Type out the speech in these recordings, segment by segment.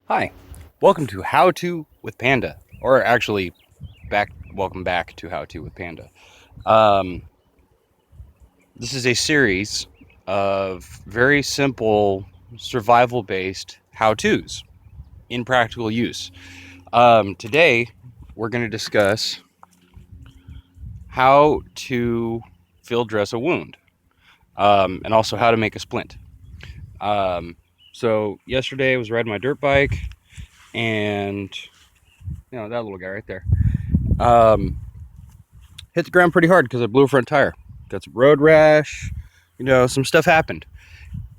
Hi, welcome to How To with Panda, or actually, welcome back to How To with Panda. Um, this is a series of very simple survival-based how-tos in practical use. Today, we're going to discuss how to field dress a wound, and also how to make a splint. Um, so yesterday, I was riding my dirt bike, and that little guy right there. Um, Hit the ground pretty hard because I blew a front tire. Got some road rash. Some stuff happened.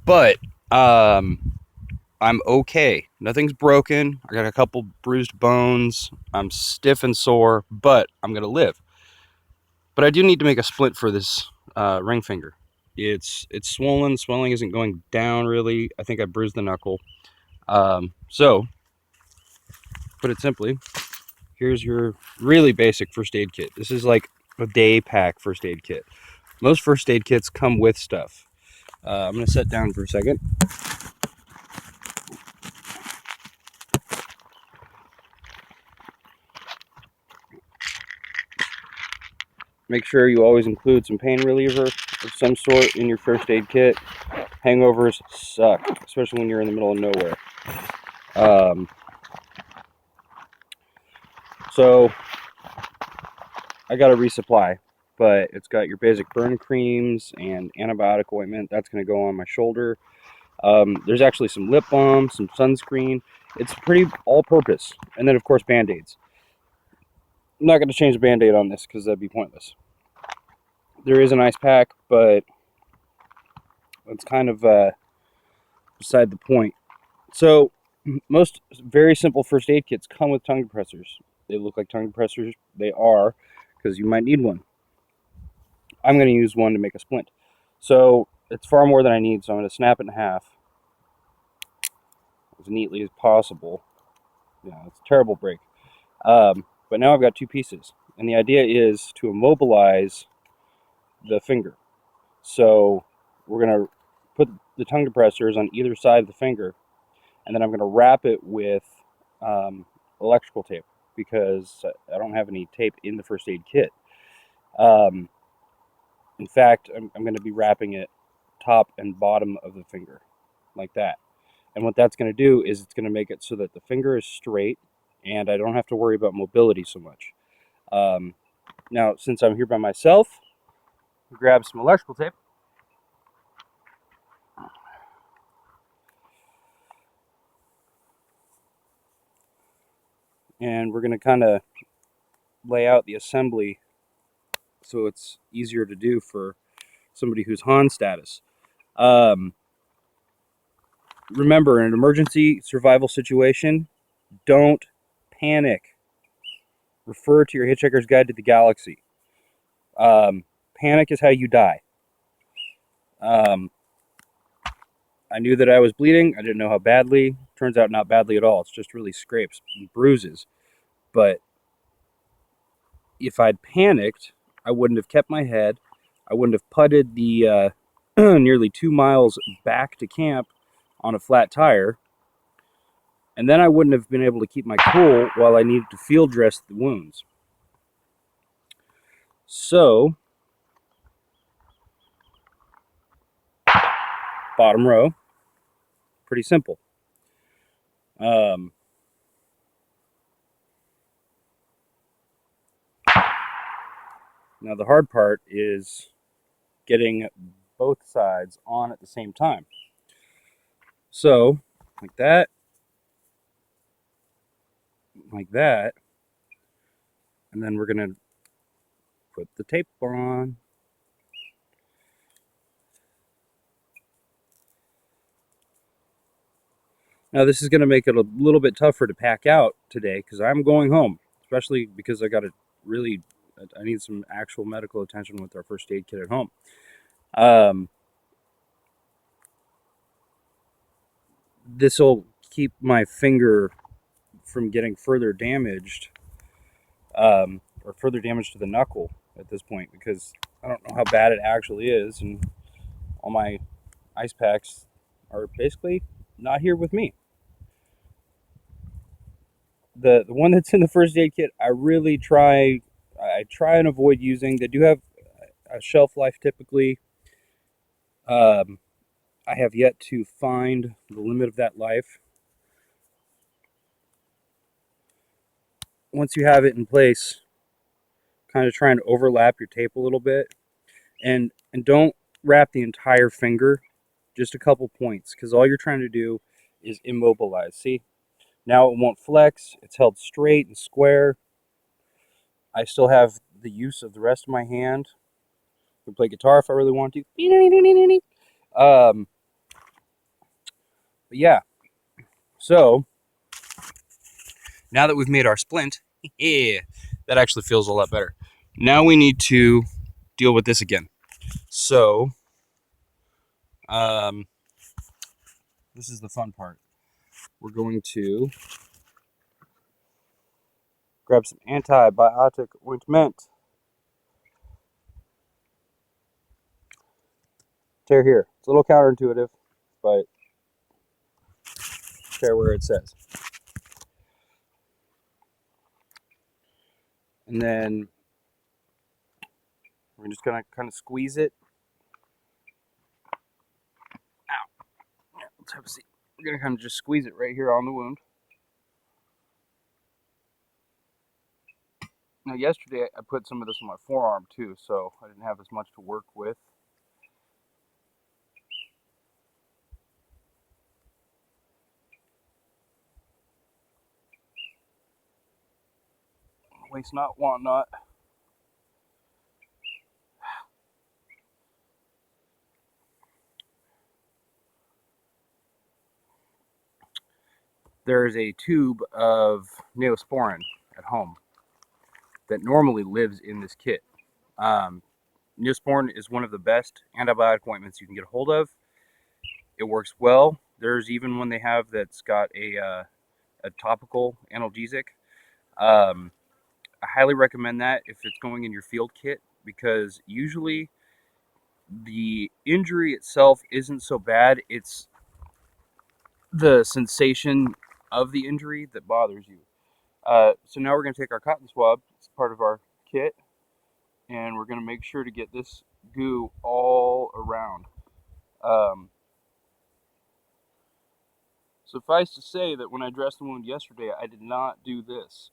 But I'm okay. Nothing's broken. I got a couple bruised bones. I'm stiff and sore, but I'm going to live. But I do need to make a splint for this ring finger. It's swollen. Swelling isn't going down really. I think I bruised the knuckle. So, put it simply, here's your really basic first aid kit. This is like a day pack first aid kit. Most first aid kits come with stuff. I'm going to sit down for a second. Make sure you always include some pain reliever of some sort in your first aid kit. Hangovers suck, especially when you're in the middle of nowhere. So I got a resupply, but it's got your basic burn creams and antibiotic ointment. That's going to go on my shoulder. There's actually some lip balm, some sunscreen. It's pretty all-purpose. And then, of course, Band-Aids. I'm not going to change the Band-Aid on this because that'd be pointless. There is an ice pack, but it's kind of beside the point. So most very simple first aid kits come with tongue depressors. They look like tongue depressors. They are, because you might need one. I'm going to use one to make a splint. So it's far more than I need, so I'm going to snap it in half as neatly as possible. Yeah, it's a terrible break. But now I've got two pieces. And the idea is to immobilize the finger. So we're going to put the tongue depressors on either side of the finger, and then I'm going to wrap it with electrical tape because I don't have any tape in the first aid kit. Um, in fact, I'm going to be wrapping it top and bottom of the finger like that. And what that's going to do is it's going to make it so that the finger is straight and I don't have to worry about mobility so much. Now, since I'm here by myself, grab some electrical tape. And we're going to kind of lay out the assembly so it's easier to do for somebody who's Han status. Remember, in an emergency survival situation, don't panic. Refer to your Hitchhiker's Guide to the Galaxy. Panic is how you die. I knew that I was bleeding. I didn't know how badly. Turns out not badly at all. It's just really scrapes and bruises. But if I'd panicked, I wouldn't have kept my head. I wouldn't have putted the nearly 2 miles back to camp on a flat tire. And then I wouldn't have been able to keep my cool while I needed to field dress the wounds. So, bottom row, pretty simple. Now the hard part is getting both sides on at the same time. So, like that, and then we're going to put the tape on. Now this is going to make it a little bit tougher to pack out today because I'm going home, especially because I need some actual medical attention with our first aid kit at home. This will keep my finger from getting further damaged, or further damage to the knuckle at this point, because I don't know how bad it actually is, and all my ice packs are basically not here with me. the one that's in the first aid kit, I try and avoid using. They do have a shelf life typically. Um, I have yet to find the limit of that life. Once you have it in place, kind of try and overlap your tape a little bit, and don't wrap the entire finger, just a couple points, because all you're trying to do is immobilize. See, now it won't flex. It's held straight and square. I still have the use of the rest of my hand. I can play guitar if I really want to. But yeah, so now that we've made our splint, yeah, that actually feels a lot better. Now we need to deal with this again. So, um, this is the fun part. We're going to grab some antibiotic ointment. Tear here. It's a little counterintuitive, but tear where it says. And then we're just gonna kind of squeeze it. Ow. Yeah, let's have a seat. We're gonna kind of just squeeze it right here on the wound. Now, yesterday I put some of this on my forearm too, so I didn't have as much to work with. Waste not, want not. There's a tube of Neosporin at home that normally lives in this kit. Um, Neosporin is one of the best antibiotic ointments you can get a hold of. It works well. There's even one they have that's got a topical analgesic. Um, I highly recommend that if it's going in your field kit, because usually the injury itself isn't so bad. It's the sensation of the injury that bothers you. So now we're going to take our cotton swab. It's part of our kit, and we're going to make sure to get this goo all around. Suffice to say that when I dressed the wound yesterday, I did not do this.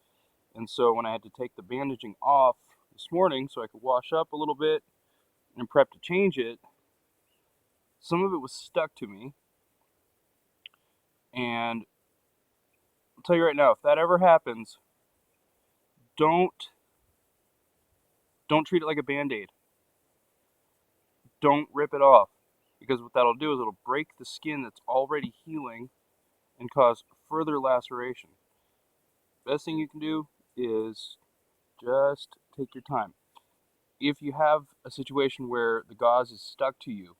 And so when I had to take the bandaging off this morning so I could wash up a little bit and prep to change it, some of it was stuck to me. And I'll tell you right now, if that ever happens, don't treat it like a band-aid. Don't rip it off, because what that'll do is it'll break the skin that's already healing and cause further laceration. Best thing you can do is just take your time. If you have a situation where the gauze is stuck to you,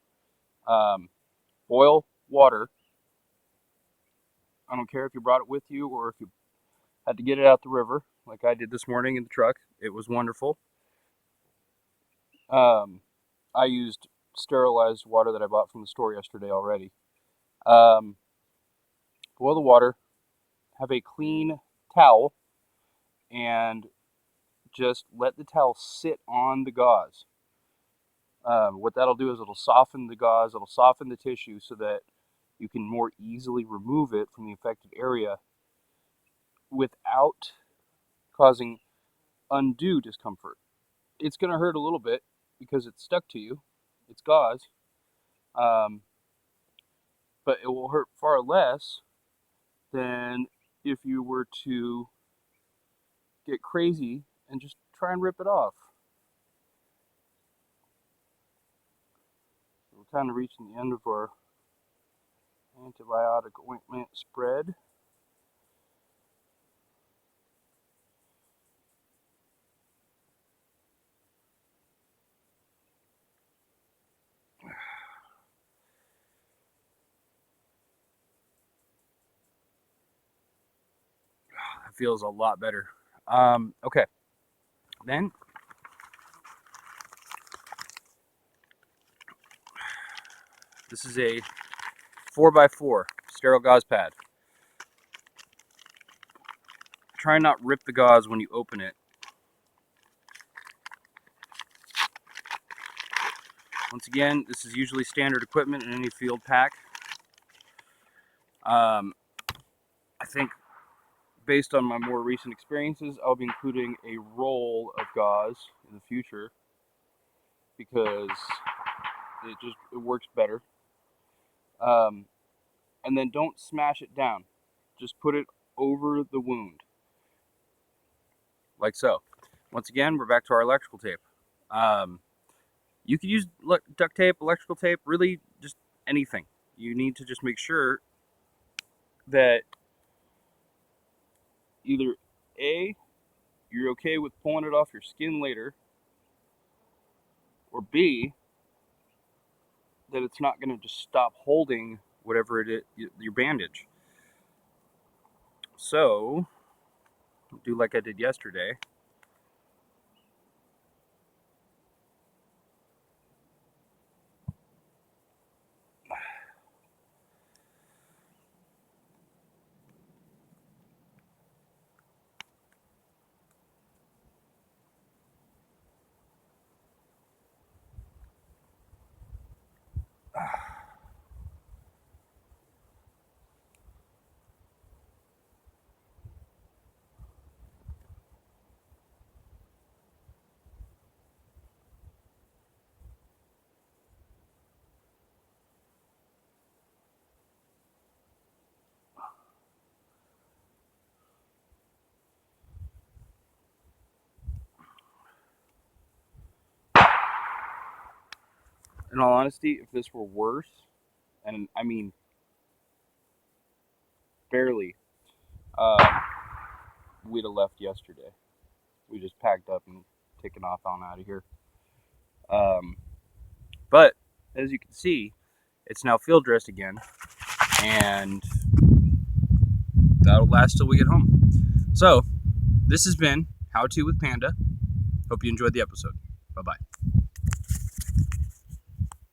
boil water. I don't care if you brought it with you or if you had to get it out the river, like I did this morning in the truck. It was wonderful. I used sterilized water that I bought from the store yesterday already. Um, Boil the water, have a clean towel, and just let the towel sit on the gauze. What that'll do is it'll soften the gauze, it'll soften the tissue so that you can more easily remove it from the affected area without causing undue discomfort. It's going to hurt a little bit because it's stuck to you. It's gauze. Um, but it will hurt far less than if you were to get crazy and just try and rip it off. So we're kind of reaching the end of our antibiotic ointment spread. It feels a lot better. Okay, then this is a 4x4 sterile gauze pad. try and not rip the gauze when you open it. Once again, this is usually standard equipment in any field pack. I think based on my more recent experiences, I'll be including a roll of gauze in the future because it works better. And then don't smash it down. Just put it over the wound, like so. Once again, we're back to our electrical tape. You could use duct tape, electrical tape, really just anything. You need to just make sure that either A, you're okay with pulling it off your skin later, or B, that it's not going to just stop holding whatever it is, your bandage. So, do like I did yesterday. In all honesty, if this were worse, and I mean barely, we'd have left yesterday. We just packed up and taken off on out of here. But as you can see, it's now field dressed again, and that'll last till we get home. So this has been How To with Panda. Hope you enjoyed the episode. Bye-bye.